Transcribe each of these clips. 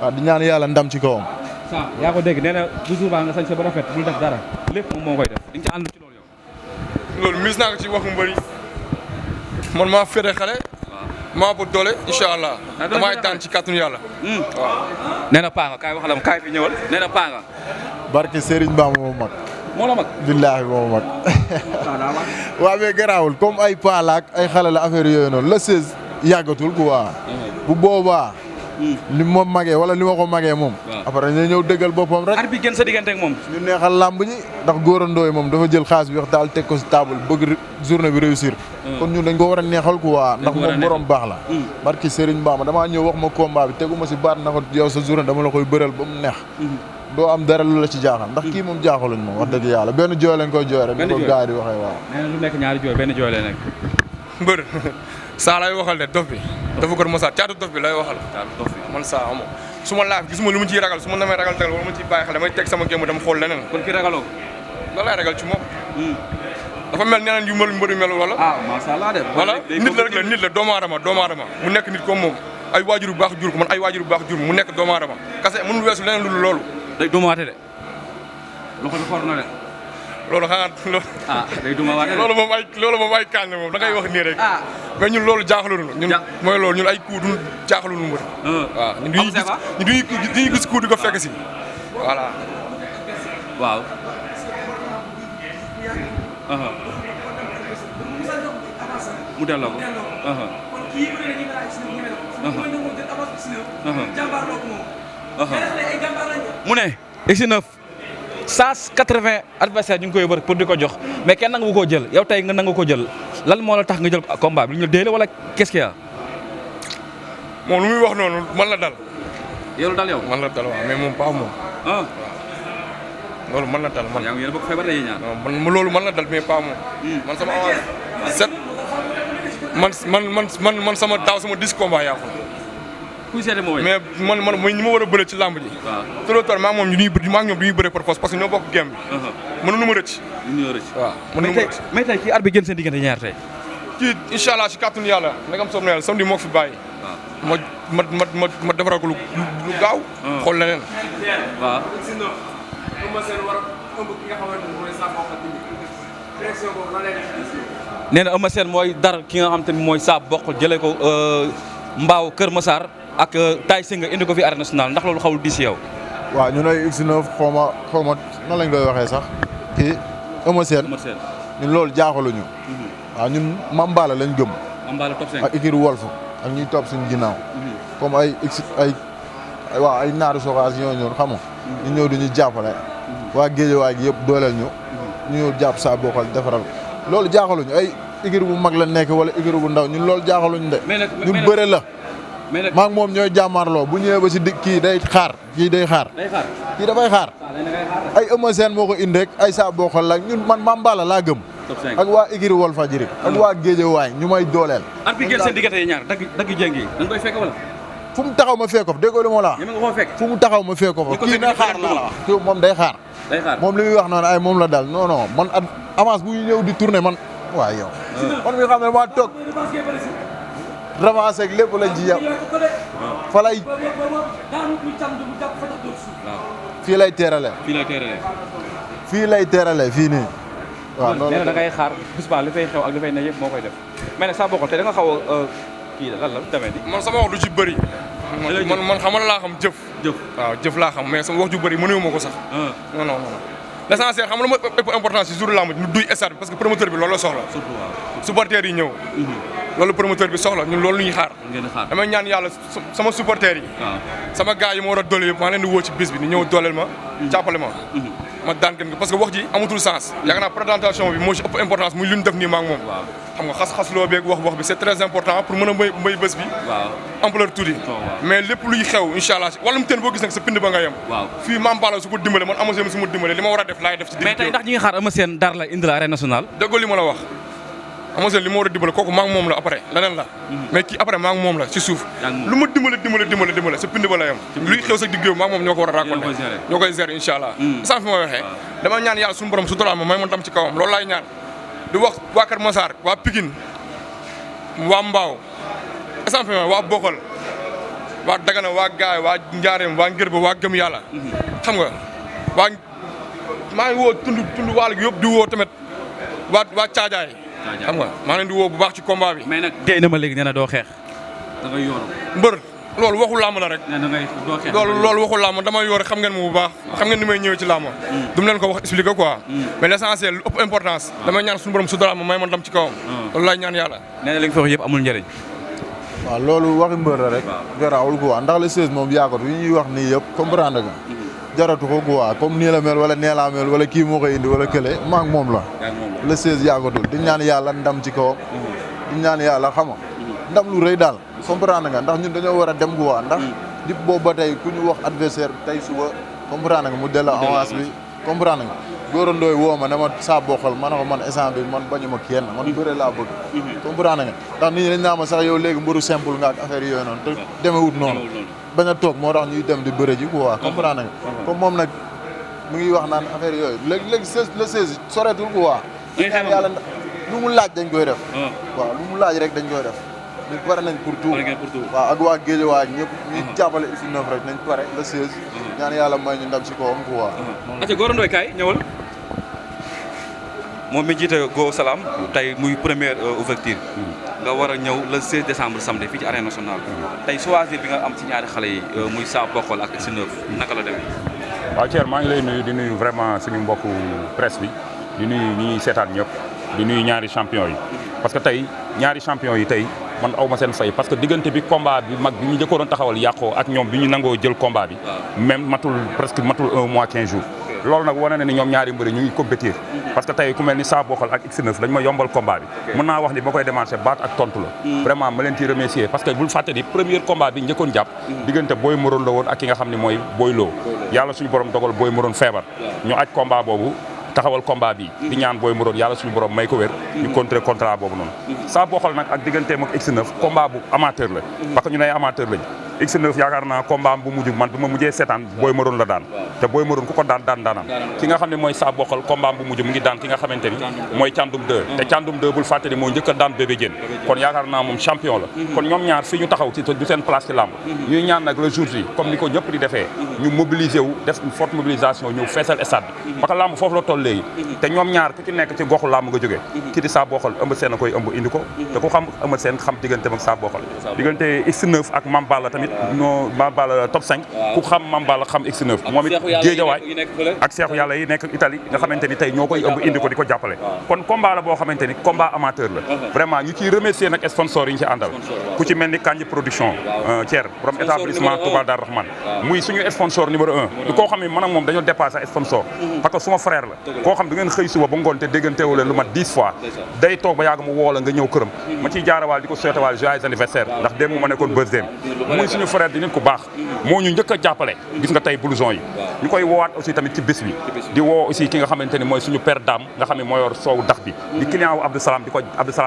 waaw di ñaan yàlla ndam ci kawam. saa yaa ko dégg nee na bu jour ba nga sañ sa ba rafet bul def dara lépp moom moo koy def di nga ci ànd ci loolu yow. loolu mis naa ko ci waxu mbëri man maa féete xale. maa bu doole incha allah. damay daan ci kàttanu yàlla. waaw. nee na paa nga kaay wax la kaay fi ñëwal nee na paa nga. barke Serigne Bamba moom mag. moo la mag. billaahi moom mag. waaw mais garaawul comme ay paa la ak ay xale la affaire yooyu noonu le 16 yàggatul quoi. bu boobaa. li ma magee wala li ma ko magee moom. après ñu ñëw dëggal boppam rek. ar bi gën sa diggante ak moom. ñu neexal làmb ji ndax góorandooy moom dafa jël xaalis bi wax daal teg ko si table bëgg journée bi réussir. kon ñun dañ ko war a neexal quoi ndax moom borom baax la. barki Serigne Bamba damaa ñëw wax ma combat bi tegu ma si baat na ko yow sa journée dama la koy bëral ba mu neex. doo am dara lu la ci jaaxal ndax kii moom jaaxaluñ moom wax dëgg yàlla benn jooy lañ koy jooy rek. benn jooy ni ko gars yi di waxee waaw. nee na lu nekk ñaari jooy benn jooy lay nekk. mbër saa lay waxal de dof bi. dafa ko mosaat caatu dof bi lay waxal. caatu dof bi man saa amoo su ma laaf gisuma lu mu ciy ragal su ma namee ragal tegal wala ma ciy bàyyi xel damay teg sama gémm dama xool leneen. kon ki ragaloo ko. loolu laay ragal ci moom. dafa mel neneen yu mbëri mel wala. ah macha allah de. voilà nit la rek la nit la doomu aadama mu nekk nit comme moom ay waajur bu baax jur ko man ay waajur bu baax jur mu nekk doomu aadama kase mënul weesu leneen lu loolu. day dumaate de loxo bi xor na de. loolu xanaa loolu. day dumawaate de. loolu moom ay kaañ la moom da ngay wax nii rek. mais ñun loolu jaaxaluñu ñun mooy loolu ñun ay coup du jaaxaluñu mbër. waaw ñun duñuy gis coup di ko fekk si voilà. waaw. mu delloo ko. mu ne. X9 180 adversaire ñu ngi koy wër pour di ko jox mais kenn nangu koo jël yow tey nga nangu ko jël lan moo la tax nga jël combat bi ñu déele wala qu'est-ce qu'il y a. moom lu muy wax noonu man la dal. yow la dal yow. man la dal waaw mais moom pas moom. loolu man la dal man. yaa ngi yéen a bokk feebar dañuy ñaan. man loolu man la dal mais pas moom. man sama avance set man sama daaw sama 10 combat yaa ko. kuy seete moo mais man ñi ma war a bëre ci làmb ji. waaw trop maa ngi moom ñu ñuy bëre par force parce que ñoo bokk game bi. mënuñu ma rëcc. mënuñu rëcc. waaw mënuñu ma rëcc. mais tey kii at bi gën seen diggante ñaar tey. kii incha allah si kàttanu yàlla nagam soob na yàlla samedi moo ko fi bàyyi. ma defaral ko lu gaaw. xool leneen. waaw. nee na Eumeu Sène mooy dar ki nga xam te ni mooy saa bokk jëlee ko Mbaaw Kër Massar ak Tay Singa indi ko fi arène nationale ndax loolu xawul di si yow. waaw ñun ay X9 xaw ma nan lañ koy waxee sax kii Eumeu Sène ñun loolu jaaxaluñu. waaw ñun Mambala lañ gëm. Mambala top 5 ak Ikir Wolf ak ñuy topp suñu ginnaaw. comme ay naaru soxaas ñoo ñëw xam nga. ñu ñëw di ñu jàppale. waa Géejawaay gi yëpp dooleel ñu. ñu ñëw jàpp saa bokkal defaral loolu jaaxaluñu ay Ikir bu mag la nekk wala Ikir bu ndaw ñun loolu jaaxaluñu de. ñun bëre la. maa ngi moom ñooy jàmmaarloo bu ñëwee ba si kii day xaar kii day xaar. kii dafay xaar. ay Eumeu Sène moo ko indi rek ay saa bokkal la ñun man Mambala laa gëm. ak waa Ikiri Walfadjri ak waa Géejawaay ñu may dooleel. at bi ngeen seen diggante yi ñaar dagg jéng yi da nga koy fekk wala. fu mu taxaw ma fekk ko déggoo li ma la wax. ñeme nga koo fekk. fu mu taxaw ma fekk ko kii na xaar la wax kii moom day xaar. moom li muy wax noonu ay moom la dal non non man avance bu ñëw di tourner man waaye yow. man mi xam ne maa toog revanche ak lépp lañ ci yàq fa lay fii lay teerale. fii lay teerale fii nii. waaw loolu da ngay xaar bis ba li fay xew ak li fay ne yëpp moo koy def mais nag saa bokkal te da nga xaw a kii lan la demee nii. man sama wax du ci bëri. man xamal laa xam jëf. waaw jëf laa xam mais sama wax ju bëri mënuñu ma ko sax. non non non l'essentiel xam nga lu ma ëpp importance ci jour lamb ñu duy stade bi parce que promoteur bi loolu la soxla. supporters yi ñëw. loolu promoteur bi soxla ñun loolu lu ñuy xaar. damay ñaan yàlla sama supporters yi. sama gars yi ma war a doole yëpp maa leen di woo ci bis bi ni ñëw dooleel ma. jàppale ma. ma daan gën parce que wax ji amatul sens. yaakaar naa présentation bi moo ci ëpp importance muy lu ñu def nii maa ngi moom. xam nga xas-xasloo beeg wax bi c'est très important pour mën a mbay bés bi. ampleur tuuti. mais lépp luy xew incha allah wala mu teen boo gis nag sa pind ba nga yem. fii Mambala su ko dimbale man Eumeu Sène su ma dimbale li ma war a def laay def ci. mais tey ndax ñi nga xaar Eumeu Sène dara la indi la arène nationale. déggoo li ma la wax Eumeu Sène li ma war a dimbale kooku maa ngi moom la après leneen la. mais kii après maa ngi moom la ci suuf. lu ma dimbale sa pind ba la yem. luy xew sa diggéew maa ngi moom ñoo ko war a raconté ñoo koy gérer incha allah. sans fi ma waxee dama ñaan yàlla suñu borom suturaal ma may ma tam ci kawam loolu laay ñaan di wax waa Kër Massar waa Pikine waa Mbaaw sans fi ma waa Bokal waa Dagana waa Gaay waa Njaareem waa Ngër ba waa Gëm Yàlla xam nga waa maa ngi woo tund waal gi yëpp di woo tamit waa Caajaay xam nga maa ngi leen di woo bu baax ci combat bi. mais nag dee na ma léegi nee na doo xeex da ngay yoonu. mbër loolu waxu làmb la rek. nee na ngay doo xeex loolu waxu làmb damay yor xam ngeen mu bu baax. xam ngeen ni may ñëwee ci làmb. du mu leen ko wax expliquer quoi. mais l'essentiel lu ëpp importance. damay ñaan suñu borom su dara ma may ma ndam ci kawam. loolu laay ñaan yàlla. nee na li nga fi wax yëpp amul njëriñ. waaw loolu waxi mbër la rek. garaawul quoi ndax le 16 moom yaakatu yi ñuy wax nii yëpp comprendre nga. jaratu ko quoi comme nii la mel wala nee laa mel wala kii moo koy indi wala kële maa ngi moom la. le 16 yaakatul di ñaan yàlla ndam ci kawam. di ñaan yàlla xam nga ndam lu rëy daal comprendre nga ndax ñun dañoo war a dem quoi ndax di boobu ba tey ku ñu wax adversaire tey suba comprendre nga mu delloo avance bi comprendre nga góorandooy woo ma ne ma saa bokkal ma ne ko man instant bi man bañu ma kenn man bëre laa bëgg comprendre nga ndax nit ñi dañ naa ma sax yow léegi mbëru simple nga ak affaire yooyu noonu te demewut noonu bañ a toog moo tax ñuy dem di bëre ji quoi comprendre nga comme moom nag mu ngi wax naan affaire yooyu léegi le 16 soreetul quoi yàlla lu mu laaj dañ koy def waaw lu mu laaj rek dañ koy def ñu pare nañ pour tout waaw ak waa Guédiawaye ñëpp ñuy jàppale Usine Neuf rek nañ pare le 16 ñaan yàlla may ñu ndam ci kawam quoi aca Gora Ndoye kaay ñëwal moom mi jiite Go Salam tey muy première ouverture nga war a ñëw le 16 décembre samedi fii ci arène nationale tey choisir bi nga am ci ñaari xale yi muy Sa Bokal ak Usine Neuf naka la demee waaw Thierno maa ngi lay nuyu di nuyu vraiment suñu mbokku presse bi di nuyu ñi ñuy seetaan ñëpp di nuyu ñaari champion yi parce que tey ñaari champion yi tey man aw ma seen fay parce que diggante bi combat bi mag bi ñu njëkkoon taxawal yàqoo ak ñoom bi ñu nangoo jël combat bi même presque matul 1 mois 15 jours loolu nag wane na ni ñoom ñaari mbëri ñu ngi compétir parce que tey ku mel ni Sa Bokal ak X9 dañ ma yombal combat bi mën naa wax ni ba koy démarché baat ak tontu la vraiment ma leen ciy remercier parce que bul fàtte ni premier combat bi njëkkoon jàpp diggante Boy Maroon la woon ak ki nga xam ne mooy Boy Lo yàlla suñu borom dogal Boy Maroon feebar ñu aj combat boobu taxawal combat bi di ñaan Boy Maroon yàlla suñu borom may ko wér ñu contrer contrat boobu noonu Sa Bokal nag ak digganteem ak X9 combat bu amateur la parce que ñu ne amateur lañ X9 yaakaar naa combat bu mujj man bi ma mujjee seetaan Boy Maroon la daan te Boy Maroon ku ko daan daanam ki nga xam ne mooy Sa Bokal combat bu mujj mu ngi daan ki nga xamante ni mooy Thiandoum 2 te Thiandoum 2 bul fàtte ni moo njëkk a daan Bébé Diène kon yaakaar naa moom champion la kon ñoom ñaar fii ñu taxaw ci du seen place ci làmb ñuy ñaan nag le jour yi comme ni ko ñëpp di defee ñu mobiliser wu def une forte mobilisation ñëw feesal stade bi parce que làmb foofu la toll léegi te ñoom ñaar ku ci nekk ci goxu làmb nga jógee ki di Sa Bokal ëmb seen a koy ëmb indi ko te ku xam ëmb seen xam diggante ak Sa Bokal diggante X9 ak Mame Balla tamit Mame Balla top 5 ku xam Mame Balla xam X9 moom it Guédiawaye ak seexu yàlla yi nekk Italie nga xamante ni tey ñoo koy ëmb indi ko di ko jàppale kon combat la boo xamante ni combat amateur la vraiment ñu ciy remercier nag sponsor yi ñu ci àndal ku ci mel ni Kanji production Thier borom établissement Touba Dar Rahman muy suñu sponsor numéro 1 di koo xam ne man ak moom dañoo dépassé sponsor parce que suma frère la koo xam da ngeen xëy suba ba ngoon te dégganteewu leen lu mat 10 fois day toog ba yàgg mu woo la nga ñëw këram ma ciy jaarawaal di ko souhaitewaal joyeux anniversaire ndax démb ma nekkoon birthday muy suñu frère di nit ku baax moo ñu njëkk a jàppale gis nga tey blouson yi ñu koy woowaat aussi tamit ci bés bi di woo aussi ki nga xamante ni mooy suñu père dame nga xam ne moo yor soowu dax bi di client wu Abdou Salam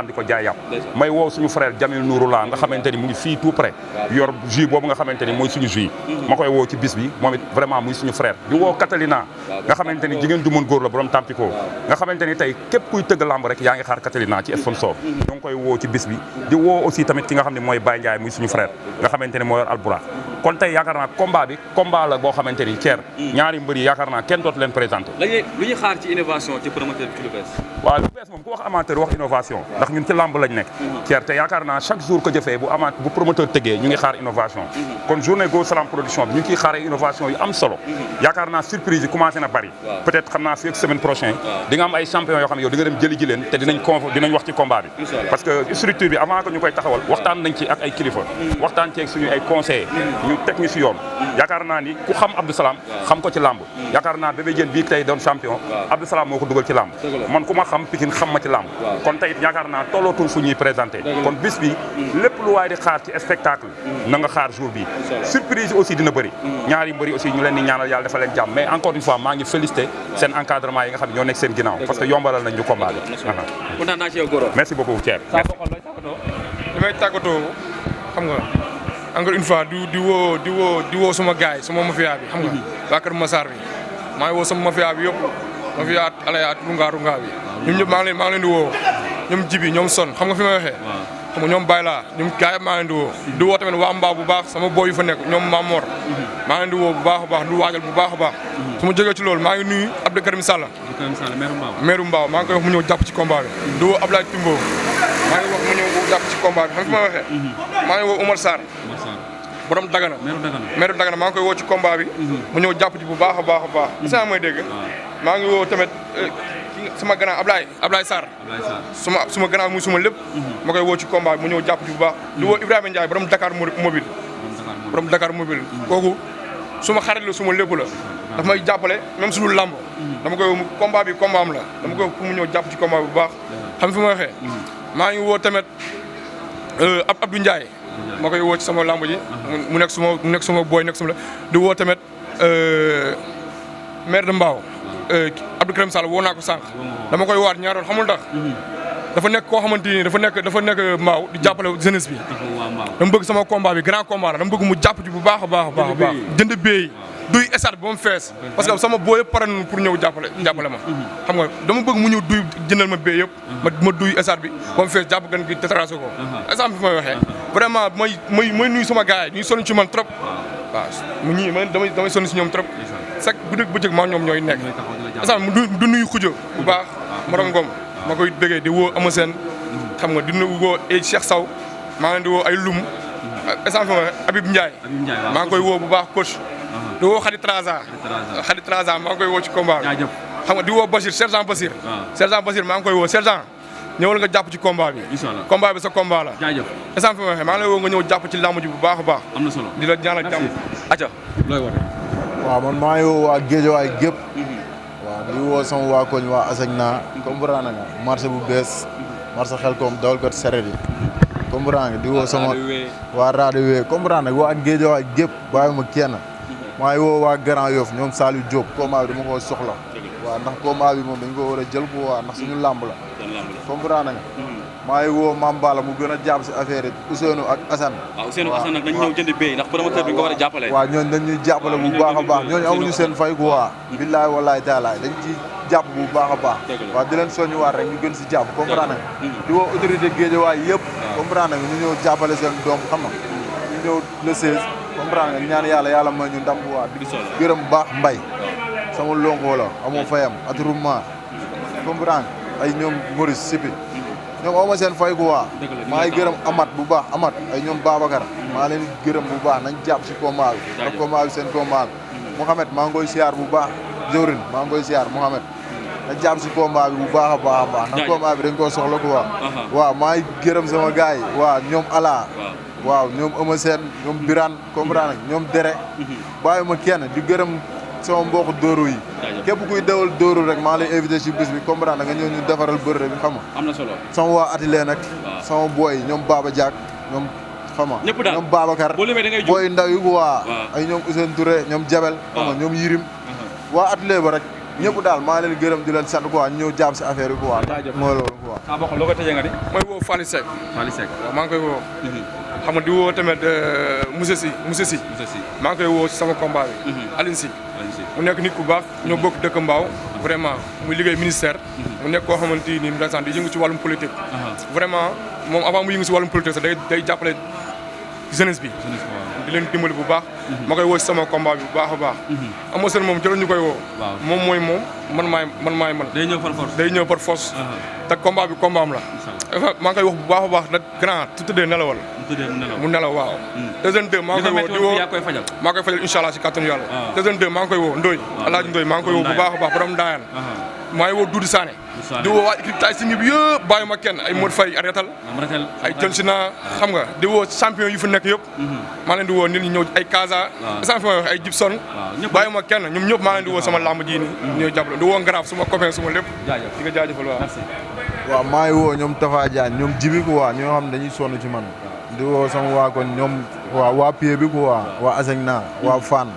di ko jaay yàpp may woo suñu frère Jamil Nouroula nga xamante ni mu ngi fii tout près yor jus boobu nga xamante ni mooy suñu jus ma koy woo ci bis bi moom it vraiment muy suñu frère di woo Catalina nga xamante ni jigéen du mën góor la borom Tampico nga xamante ni tey képp kuy tëgg lamb rek yaa ngi xaar Catalina ci sponsor ñoo ngi koy woo ci bis bi di woo aussi tamit ki nga xam ne mooy Baye Ndiaye muy suñu frère nga xamante ni moo yor Alburax kon tey yaakaar naa combat bi combat la boo xamante ni Thier ñaari mbër yi yaakaar naa kenn dootu leen présenté lu ñuy xaar ci innovation ci promoteur bi ci lu bees waaw lu bees moom ku wax amateur wax innovation ndax ñun ci lamb lañ nekk Thier te yaakaar naa chaque jour ko jëfee bu promoteur tëggee ñu ngi xaar innovation kon journée Go Salam production bi ñu ngi ciy xaaree innovation yu am solo yaakaar naa surprise yi commencé na bari peut-être xam naa fii ak semaine prochaine di nga am ay champion yoo xam ne yow di nga dem jëli ji leen te dinañ wax ci combat bi parce que structure bi avant que ñu koy taxawal waxtaan nañ ci ak ay kilifa waxtaan ci ak suñu ay conseillers ñu teg ñu si yoon yaakaar naa ni ku xam Abdou Salam xam ko ci lamb yaakaar naa Bébé Diène bii tey doon champion Abdou Salam moo ko dugal ci lamb man ku ma xam Pikine xam ma ci lamb kon tey yaakaar naa tollootul fu ñuy présenté kon bis bi lépp lu waay di xaar ci spectacle na nga xaar jour bi surprise aussi dina bëri ñaari mbëri aussi ñu leen di ñaanal yàlla dafa leen jàmm mais encore une fois maa ngi félicité seen encadrement yi nga xam ne ñoo nekk seen ginnaaw parce que yombalal nañ ñu combat bi kontaan naa ci yow Gora merci beaucoup Thier li may tàggatoo xam nga encore une fois di woo sama gaay sama mafia bi xam nga waa Kër Massar bi maa ngi woo sama mafia bi yëpp mafia alayaat runga bi ñoom ñëpp maa ngi leen di woo ñoom jibi ñoom son xam nga fi may waxee xam nga ñoom Baye laa ñoom gars yi maa leen di woo tamit waa Mbaaw bu baax sama boy yu fa nekk ñoom Mamor maa leen di woo bu baax a baax du waajal bu baax a baax su ma jógee ci loolu maa ngi nuyu Abdou Karim Sall maire Mbaaw maa ngi koy wax mu ñëw jàpp ci combat bi di woo Ablaye Timbo maa ngi wax mu ñëw jàpp ci combat bi xam fi ma waxee maa ngi woo Oumar Sarr borom Dagana maire Dagana maa ngi koy woo ci combat bi mu ñëw jàpp ci bu baax a baax a baax isa mooy dégg maa ngi woo tamit sama grand Ablaye Sarr suma grand muy suma lépp ma koy woo ci combat bi mu ñëw jàpp ci bu baax di woo Ibrahima Ndiaye borom Dakar mobile kooku suma xarit la suma lépp la daf may jàppale même suñu lamb dama koy combat bi combat am la dama koy pour mu ñëw jàpp ci combat bu baax xam fi ma waxee maa ngi woo tamit Abdou Ndiaye ma koy woo ci sama lamb ji mu nekk suma boy nekk suma la di woo tamit maire de Mbao Abdou Karim Sall woo naa ko sànq dama koy waat ñaaroon xamul tax dafa nekk koo xamante ni dafa nekk Mbao di jàppale jeunesse bi dama bëgg sama combat bi grand combat la dama bëgg mu jàpp ci bu baax a baax jënd béy duy esat bi ba mu fees parce que sama boo yëpp pare nañu pour ñëw jàppale ma xam nga dama bëgg mu ñëw duy jëndal ma béy yëpp ma duy esat bi ba mu fees jàpp gan gi détracé ko esat bi fi may waxee vraiment may nuyu sama gars yi ñuy sonn ci man trop waaw mu ñii man damay sonn si ñoom trop chaque guddeeg bëccëg maa ñoom ñooy nekk esat du nuyu xujo bu baax Maram Ngom ma koy bëggee di woo Ama Sène xam nga di woo ay Cheikh Saw maa ngi di woo ay Lum esat fi ma Habib Ndiaye maa ngi koy woo bu baax coach di woo Khady Traza maa ngi koy woo ci combat bi xam nga di woo Bachir sergent Bachir maa ngi koy woo sergent ñëwal nga jàpp ci combat bi combat bi sa combat la instant fi ma waxee maa ngi lay woo nga ñëw jàpp ci lamb ji bu baax a baax am na solo di la ñaanal jàmm aca looy woote waaw man maa ngi woo waa Guédiawaye gépp waaw di woo sama waa koñ waa Asegna comprendre nga marché bu bees marché Xelkom dawalkat saret yi comprendre nga di woo sama waa raado wee comprendre nga waa Guédiawaye gépp bàyyiwuma kenn maa ngi woo waa Grand Yoff ñoom Saliou Diop combat bi dama ko soxla waaw ndax combat bi moom dañ ko war a jël ko waa ndax suñu làmb la comprendre nga maa ngi woo Mame Balla mu gën a jàpp si affaire yi Ousseynou ak Assane waaw Ousseynou Assane nag dañ ñëw jënd béy ndax promoteur bi nga war a jàppale waaw ñooñu dañ ñuy jàppale bu baax a baax ñooñu amuñu seen fay ko waa billaay wallaay taalaay dañ ci jàpp bu baax a baax waaw di leen soññu waat rek ñu gën si jàpp comprendre nga di woo autorité Guédiawaye yëpp comprendre nga ñu ñëw jàppale seen doom xam nga ñu ñëw le 16 comprendre nga ñaan yàlla may ñu ndam bu waa di gërëm baax mbay sama lonko la amoo fayam attroupement comprendre ay ñoom Maurice Sipi ñoom aw ma seen fay ku waa maa ngi gërëm Amat bu baax Amat ay ñoom Babacar maa leen gërëm bu baax nañ jàpp si combat bi ndax combat bi seen combat bi Mouhamed maa ngi koy siyaar bu baax Jawrin maa ngi koy siyaar Mouhamed na jàpp si combat bi bu baax a baax a baax ndax combat bi dañ koo soxla ku waa waaw maa ngi gërëm sama gars yi waaw ñoom Ala waaw ñoom Ama Sène ñoom Birane comprendre ñoom Dere bàyyi ma kenn di gërëm sama mbokku dóoru yi képp kuy dawal dóoru rek maa lay invité si bis bi comprendre nga ñëw ñu defaral bërëb bi xam nga am na solo sama waa atelier nag sama booy ñoom Baba Diak ñoom xam nga ñoom Babacar booy ndaw yi waa ay ñoom Ousseynou Touré ñoom Jabel xam nga ñoom Yirim waa atelier ba rek ñëpp daal maa leen gërëm di leen sant quoi ñu ñëw jàpp si affaire yi quoi mooy loolu quoi ah bokk loo koy tëjee nga di mooy woo Fally Seck waaw maa ngi koy woo xam nga di woo tamit monsieur Sy maa ngi koy woo si sama combat bi Aline Sy mu nekk nit ku baax ñoo bokk dëkk Mbao vraiment muy liggéey ministère mu nekk koo xamante ni ndeysaan di yëngu ci wàllum politique vraiment moom avant mu yëngu si wàllum politique sax day jàppale jeunesse bi di leen dimbali bu baax ma koy woo si sama combat bi bu baax a baax Ama Sène moom jëloon ñu koy woo moom mooy moom man maay man day ñëw par force te combat bi combat am la maa ngi koy wax bu baax a baax nag grand tu tëddee nelawal mu nelaw waaw deuxième deux maa ngi koy woo di woo maa koy fajal incha allah si kàttanu yàlla deuxième deux maa ngi koy woo Ndoye Alaaji Ndoye maa ngi koy woo bu baax a baax borom Ndayane maa ngi woo Doudou Sané di woo waa équipe tay si ngi bi yëpp bàyyi ma kenn ay Modou Faye Aretal ay John Sina xam nga di woo champion yu fi nekk yëpp maa leen di woo nit ñi ñëw ay Casa san fi may wax ay Gibson bàyyi ma kenn ñoom ñëpp maa leen di woo sama lamb ji ni ñëw jàppale di woo Ngaraaf suma copain suma lépp di nga jaajëfal waaw maa ngi woo ñoom Tafa Diagne ñoom Jibi ku waa ñoo xam ne dañuy sonn ci man di woo sama waa kon ñoom waa Pied bi ku waa Asegna waa Fann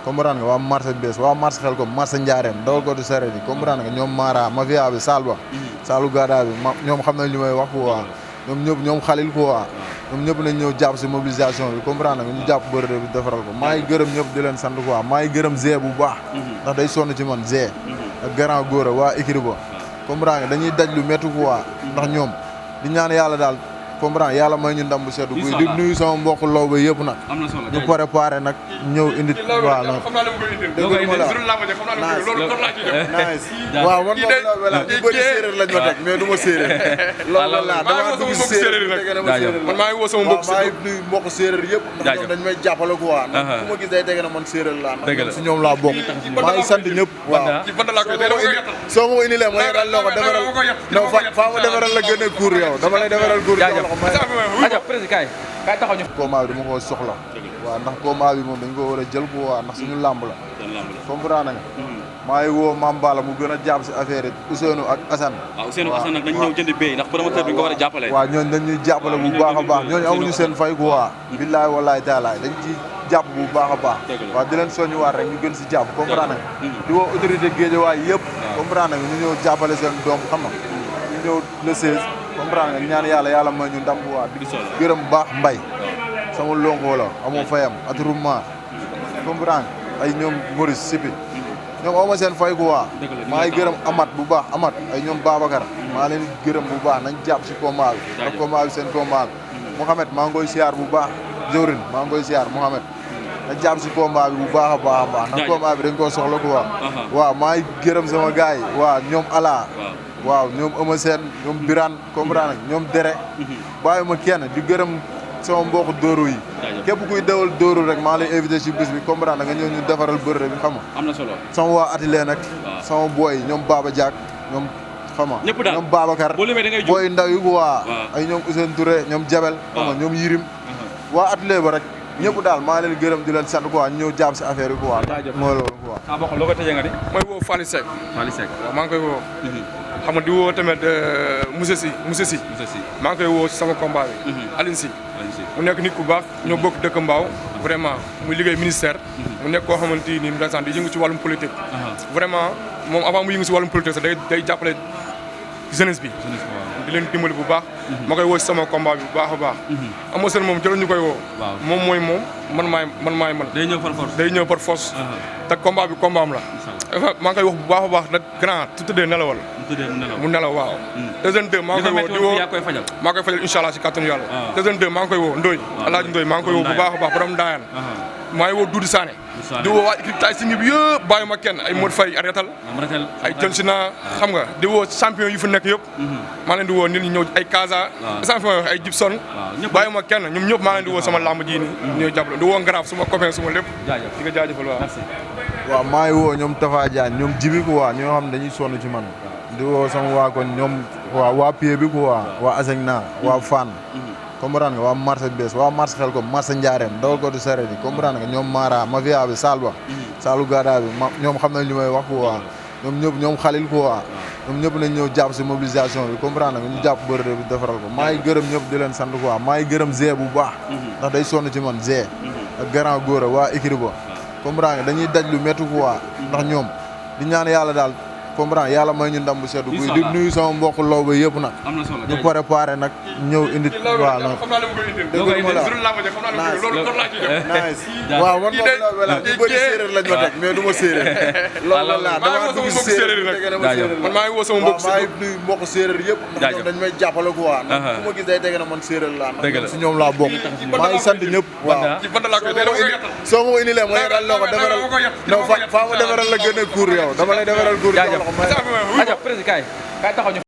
comprendre nga waa marché bees waa marché Xelkom marché Ndiarème dawal ko du saret yi comprendre nga ñoom Mara mafia bi Salba Salu Gada bi ñoom xam nañ li may wax ku waa ñoom ñëpp ñoom Khalil ku waa ñoom ñëpp nañ ñëw jàpp si mobilisation bi comprendre nga ñu jàpp bërëb bi defaral ko maa ngi gërëm ñëpp di leen sant quoi maa ngi gërëm Zé bu baax ndax day sonn ci man Zé ak grand góor waa écrit ba comprendre nga dañuy daj lu métti quoi ndax ñoom di ñaan yàlla daal comprendre yàlla may ñu ndam bu seddu guy di nuyu sama mbokk law ba yëpp nag ñu préparé nag ñëw indi waaw non waaw man moom lawbe la ñu bëri séeréer lañ ma teg mais du ma séeréer loolu la dama dugg si séeréer nag man maa ngi woo sama mbokk maa ngi nuyu mbokk séeréer yëpp ndax ñoom dañ may jàppale quoi ndax fu ma gis day tege na man séeréer laa ndax si ñoom laa bokk maa ngi sant ñëpp waaw soo ma ko indilee ma yegal loo ko defaral non faa ma defaral la gën a kuur yow dama lay defaral kuur yow combat bi dama ko soxla waaw ndax combat bi moom dañ ko war a jël ko waa ndax suñu làmb la comprendre nga maa ngi woo Mame Balla mu gën a jàpp si affaire yi Ousseynou ak Assane waaw Ousseynou Assane nag dañ ñëw jënd béy ndax promoteur bi nga war a jàppale waaw ñooñu dañ ñuy jàppale bu baax a baax ñooñu amuñu seen fay ko waa billaay wallaay taalaay dañ ci jàpp bu baax a baax waaw di leen soññuwaat rek ñu gën si jàpp comprendre nga di woo autorité Guédiawaye yëpp comprendre nga ñu ñëw jàppale seen doom xam nga ñu ñëw le 16 comprendre nga ñaan yàlla may ñu ndam bu waa di gërëm baax mbay sama lonko la amoo fayam attroupement comprendre ay ñoom Maurice Sipi ñoom aw ma seen fay ku waa maa ngi gërëm Amat bu baax Amat ay ñoom Babacar maa leen gërëm bu baax nañ jàpp si combat bi ndax combat bi seen combat bi Mouhamed maa ngi koy siyaar bu baax Jawrin maa ngi koy siyaar Mouhamed nañ jàpp si combat bi bu baax a baax a baax ndax combat bi dañ koo soxla ku waa waaw maa ngi gërëm sama gars yi waaw ñoom Ala waaw ñoom Eumeu Sène ñoom Birane comprendre ñoom Dere bàyyi ma kenn di gërëm sama mbokku dóoru yi képp kuy dawal dóoru rek maa lay invité si bis bi comprendre nga ñëw ñu defaral bërëb bi xam nga am na solo sama waa atelier nag sama booy ñoom Baba Diak ñoom xam nga ñoom Babacar booy ndaw yi waa ay ñoom Ousseynou Touré ñoom Jabel xam nga ñoom Yirim waa atelier ba rek ñëpp daal maa leen gërëm di leen sant quoi ñëw jàpp si affaire yi quoi mooy loolu quoi Bokal loo koy tëjee nga ni mooy woo Fally Seck waaw maa ngi koy woo xam nga di woo tamit monsieur Sy maa ngi koy woo si sama combat bi Aline Sy mu nekk nit ku baax ñoo bokk dëkk Mbaaw vraiment muy liggéey ministère mu nekk koo xamante ni ndeysaan di yëngu ci wàllum politique vraiment moom avant mu yëngu si wàllum politique sax day jàppale jeunesse bi di leen dimbali bu baax ma koy woo si sama combat bi bu baax a baax amoo seen moom jëloon ñu koy woo moom mooy moom man maay man day ñëw par force te combat bi combat am la maa ngi koy wax bu baax a baax nag grand tu tëddee nelawal mu nelaw waaw deuxième deux maa ngi koy woo di woo maa koy fajal incha allah si kàttanu yàlla deuxième deux maa ngi koy woo Ndoye Alaaji Ndoye maa ngi koy woo bu baax a baax borom Ndaayaan maa ngi woo Doudou Sané di woo waa équipe tay si ngi bi yëpp bàyyi ma kenn ay Modou Faye Ariatal ay John Sina xam nga di woo champion yi fa nekk yëpp maa leen di woo nit ñi ñëw ay Casa champion ay Gibson bàyyi ma kenn ñoom ñëpp maa leen di woo sama lamb ji nii ñëw jàppale di woo Ngaraaf suma copain suma lépp di nga jaajëfal waaw maa ngi woo ñoom Tafa Diagne ñoom Jibi ko waa ñoo xam ne dañuy sonn ci man di woo sama waa kon ñoom waa Pied bi ko waa Asegna waa Fann comprendre nga waa marché bees waa marché xel ko marché Ndiarème dawal ko du saret yi comprendre nga ñoom Mara mafia bi Salba Salu Gada bi ñoom xam nañ li may wax ko waa ñoom ñëpp ñoom Khalil ko waa ñoom ñëpp nañ ñëw jàpp si mobilisation bi comprendre nga ñu jàpp bërëb bi defaral ko maa ngi gërëm ñëpp di leen sant quoi maa ngi gërëm Zé bu baax ndax day sonn ci man Zé ak grand góor waa écrit ba comprendre nga dañuy daj lu métti quoi ndax ñoom di ñaan yàlla daal comprendre yàlla may ñu ndam bu seddu guy di nuyu sama mbokk law ba yëpp nag ñu préparé nag ñëw indi waaw non waaw man moom lawbe la ñu bëri séeréer lañ ma teg mais du ma séeréer loolu la dama dugg si séeréer nag man maa ngi woo sama mbokk maa ngi nuyu mbokk séeréer yëpp ndax ñoom dañ may jàppale quoi ndax fu ma gis day tege na man séeréer laa ndax si ñoom laa bokk maa ngi sant ñëpp waaw soo ma ko indilee ma yegal loo ko defaral non faa ma defaral la gën a kuur yow dama lay defaral kuur aja président kay taxaw ñu